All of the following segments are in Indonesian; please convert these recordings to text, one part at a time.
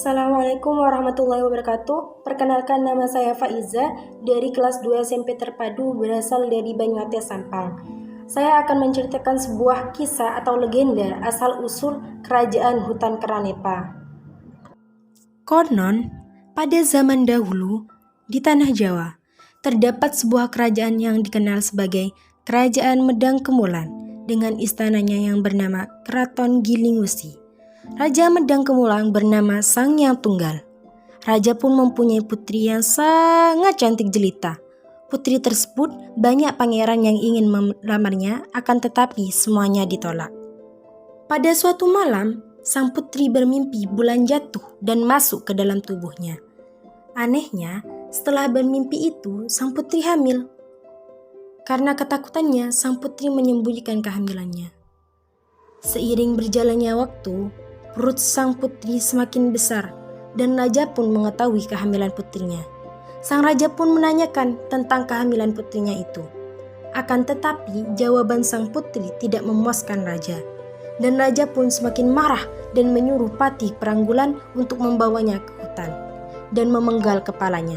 Assalamualaikum warahmatullahi wabarakatuh. Perkenalkan, nama saya Faiza dari kelas 2 SMP Terpadu berasal dari Banyuates, Sampang. Saya akan menceritakan sebuah kisah atau legenda asal-usul kerajaan hutan Keranepa. Konon, pada zaman dahulu di tanah Jawa terdapat sebuah kerajaan yang dikenal sebagai Kerajaan Medang Kemulan dengan istananya yang bernama Keraton Giling Wesi. Raja Medang Kemulan bernama Sang Hyang Tunggal. Raja pun mempunyai putri yang sangat cantik jelita. Putri tersebut banyak pangeran yang ingin melamarnya, akan tetapi semuanya ditolak. Pada suatu malam, sang putri bermimpi bulan jatuh dan masuk ke dalam tubuhnya. Anehnya, setelah bermimpi itu, sang putri hamil. Karena ketakutannya, sang putri menyembunyikan kehamilannya. Seiring berjalannya waktu, perut sang putri semakin besar dan raja pun mengetahui kehamilan putrinya. Sang raja pun menanyakan tentang kehamilan putrinya itu. Akan tetapi jawaban sang putri tidak memuaskan raja. Dan raja pun semakin marah dan menyuruh Patih Pranggulan untuk membawanya ke hutan dan memenggal kepalanya.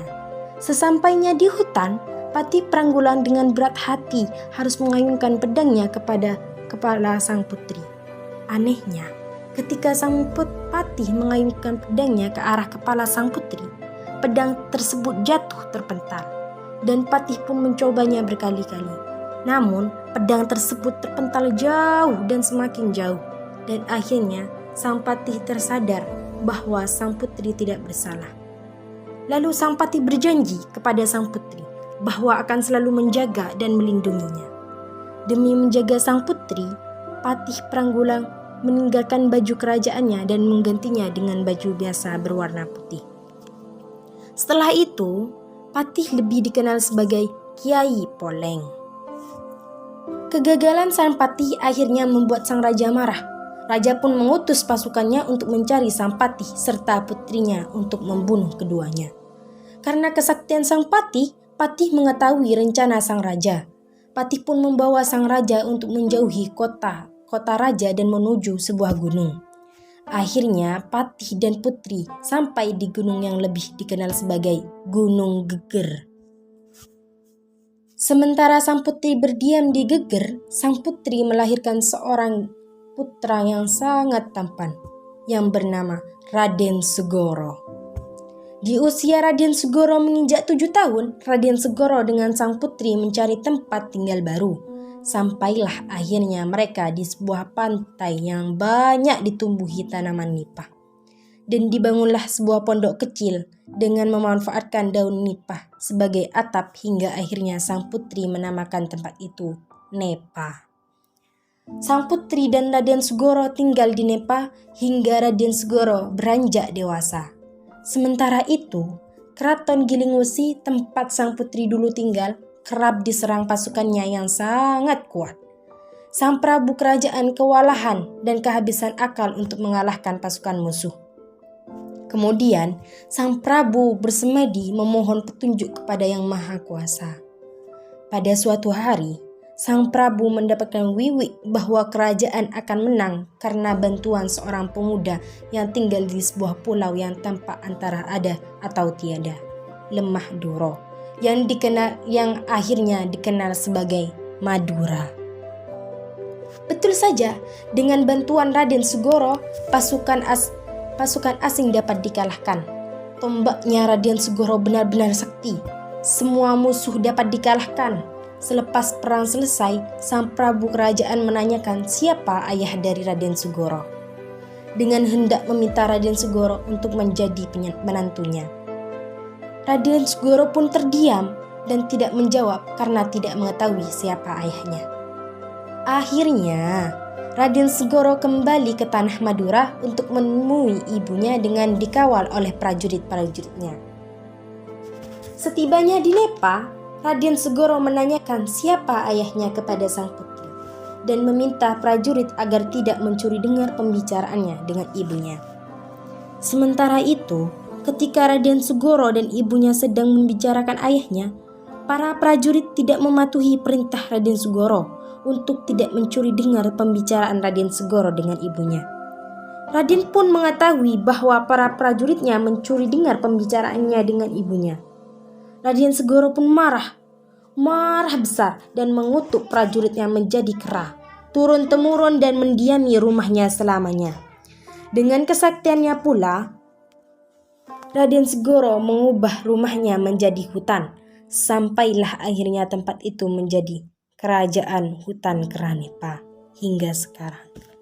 Sesampainya di hutan, Patih Pranggulan dengan berat hati harus mengayunkan pedangnya kepada kepala sang putri. Anehnya, ketika sang patih mengayunkan pedangnya ke arah kepala sang putri, pedang tersebut jatuh terpental dan Patih pun mencobanya berkali-kali. Namun, pedang tersebut terpental jauh dan semakin jauh dan akhirnya sang patih tersadar bahwa sang putri tidak bersalah. Lalu sang patih berjanji kepada sang putri bahwa akan selalu menjaga dan melindunginya. Demi menjaga sang putri, Patih Pranggulan meninggalkan baju kerajaannya dan menggantinya dengan baju biasa berwarna putih. Setelah itu, Patih lebih dikenal sebagai Kiai Poleng. Kegagalan sang Patih akhirnya membuat sang raja marah. Raja pun mengutus pasukannya untuk mencari sang Patih serta putrinya untuk membunuh keduanya. Karena kesaktian sang Patih, Patih mengetahui rencana sang raja. Patih pun membawa sang raja untuk menjauhi kota raja dan menuju sebuah gunung. Akhirnya Patih dan putri sampai di gunung yang lebih dikenal sebagai Gunung Geger. Sementara sang putri berdiam di Geger, sang putri melahirkan seorang putra yang sangat tampan yang bernama Raden Segoro. Di usia Raden Segoro menginjak 7 tahun, Raden Segoro dengan sang putri mencari tempat tinggal baru. Sampailah akhirnya mereka di sebuah pantai yang banyak ditumbuhi tanaman nipah. Dan dibangunlah sebuah pondok kecil dengan memanfaatkan daun nipah sebagai atap hingga akhirnya sang putri menamakan tempat itu Nepa. Sang putri dan Raden Segoro tinggal di Nepa hingga Raden Segoro beranjak dewasa. Sementara itu, Keraton Giling Wesi tempat sang putri dulu tinggal kerap diserang pasukannya yang sangat kuat. Sang Prabu kerajaan kewalahan dan kehabisan akal untuk mengalahkan pasukan musuh. Kemudian, sang Prabu bersemedi memohon petunjuk kepada Yang Maha Kuasa. Pada suatu hari, sang Prabu mendapatkan wiwik bahwa kerajaan akan menang karena bantuan seorang pemuda yang tinggal di sebuah pulau yang tampak antara ada atau tiada, lemah Doro, yang akhirnya dikenal sebagai Madura. Betul saja, dengan bantuan Raden Segoro, pasukan asing dapat dikalahkan. Tombaknya Raden Segoro benar-benar sakti. Semua musuh dapat dikalahkan. Selepas perang selesai, sang Prabu kerajaan menanyakan siapa ayah dari Raden Segoro, dengan hendak meminta Raden Segoro untuk menjadi menantunya. Raden Segoro pun terdiam dan tidak menjawab karena tidak mengetahui siapa ayahnya. Akhirnya, Raden Segoro kembali ke tanah Madura untuk menemui ibunya dengan dikawal oleh prajurit-prajuritnya. Setibanya di Nepa, Raden Segoro menanyakan siapa ayahnya kepada sang putri dan meminta prajurit agar tidak mencuri dengar pembicaraannya dengan ibunya. Sementara itu, ketika Raden Segoro dan ibunya sedang membicarakan ayahnya, para prajurit tidak mematuhi perintah Raden Segoro untuk tidak mencuri dengar pembicaraan Raden Segoro dengan ibunya. Raden pun mengetahui bahwa para prajuritnya mencuri dengar pembicaraannya dengan ibunya. Raden Segoro pun marah besar dan mengutuk prajuritnya menjadi kera, turun-temurun dan mendiami rumahnya selamanya. Dengan kesaktiannya pula, Raden Segoro mengubah rumahnya menjadi hutan, sampailah akhirnya tempat itu menjadi kerajaan hutan Keranepa hingga sekarang.